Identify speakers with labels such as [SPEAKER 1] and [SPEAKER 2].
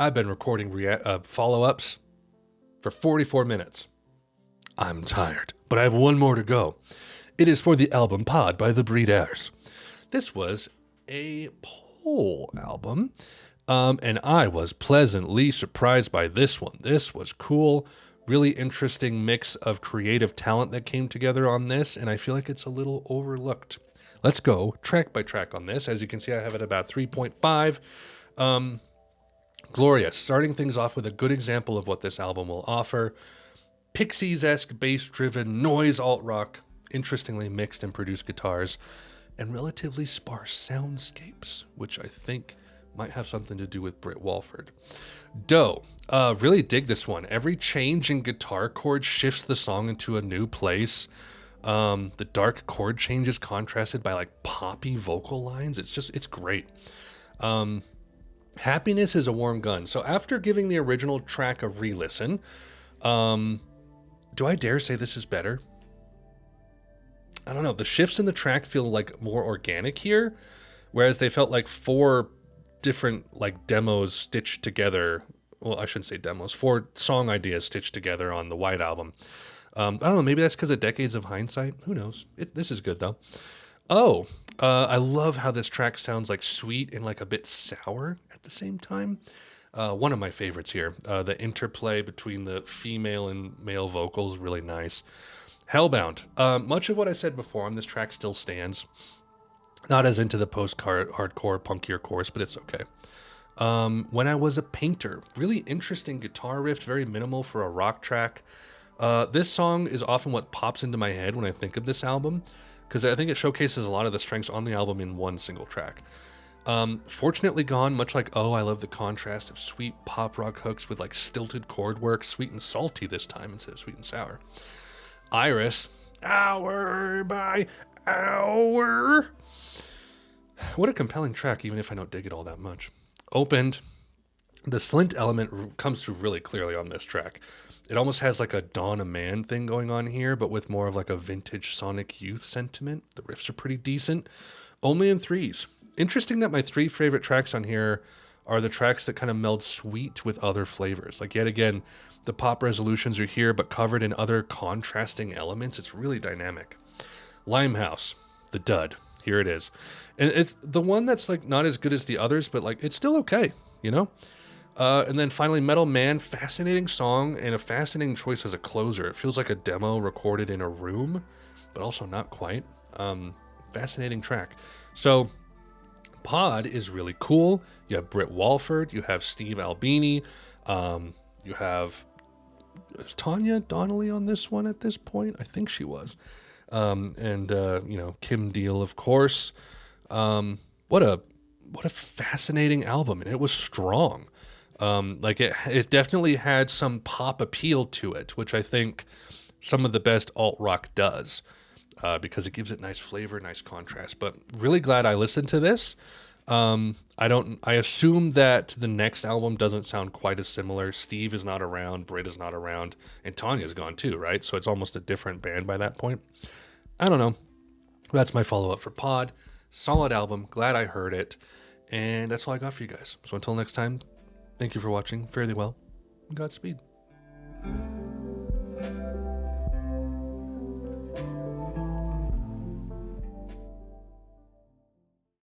[SPEAKER 1] I've been recording follow-ups for 44 minutes. I'm tired, but I have one more to go. It is for the album Pod by the Breeders. This was a Pole album, and I was pleasantly surprised by this one. This was cool, really interesting mix of creative talent that came together on this, and I feel like it's a little overlooked. Let's go track by track on this. As you can see, I have it about 3.5. Glorious. Starting things off with a good example of what this album will offer. Pixies-esque bass-driven noise alt-rock, interestingly mixed and produced guitars, and relatively sparse soundscapes, which I think might have something to do with Britt Walford. Doe. Really dig this one. Every change in guitar chord shifts the song into a new place. The dark chord changes contrasted by like poppy vocal lines. It's great. Happiness is a warm gun. So after giving the original track a re-listen, do I dare say this is better? I don't know. The shifts in the track feel like more organic here, whereas they felt like four different like demos stitched together. Well, I shouldn't say demos, 4 song ideas stitched together on the White Album. I don't know, maybe that's because of decades of hindsight. Who knows? This is good, though. I love how this track sounds like sweet and like a bit sour at the same time. One of my favorites here. The interplay between the female and male vocals, really nice. Hellbound. Much of what I said before on this track still stands. Not as into the post-hardcore, punkier chorus, but it's okay. When I Was a Painter. Really interesting guitar riff, very minimal for a rock track. This song is often what pops into my head when I think of this album, because I think it showcases a lot of the strengths on the album in one single track. Fortunately Gone, much like Oh, I love the contrast of sweet pop rock hooks with like stilted chord work, sweet and salty this time instead of sweet and sour. Iris, hour by hour. What a compelling track, even if I don't dig it all that much. Opened. The slint element comes through really clearly on this track. It almost has like a Dawn of Man thing going on here, but with more of like a vintage Sonic Youth sentiment. The riffs are pretty decent. Only in 3s. Interesting that my 3 favorite tracks on here are the tracks that kind of meld sweet with other flavors. Like yet again, the pop resolutions are here, but covered in other contrasting elements. It's really dynamic. Limehouse, the dud. Here it is. And it's the one that's like not as good as the others, but like it's still okay, you know? And then finally, Metal Man, fascinating song and a fascinating choice as a closer. It feels like a demo recorded in a room, but also not quite. Fascinating track. So Pod is really cool. You have Britt Walford, you have Steve Albini, you have is Tanya Donnelly on this one at this point? I think she was. Kim Deal, of course. What a fascinating album, and it was strong. It definitely had some pop appeal to it, which I think some of the best alt rock does, because it gives it nice flavor, nice contrast. But really glad I listened to this. I assume that the next album doesn't sound quite as similar. Steve is not around, Britt is not around, and Tanya's gone too, right? So it's almost a different band by that point. I don't know. That's my follow-up for Pod. Solid album. Glad I heard it. And that's all I got for you guys. So until next time, thank you for watching. Fare thee well. Godspeed.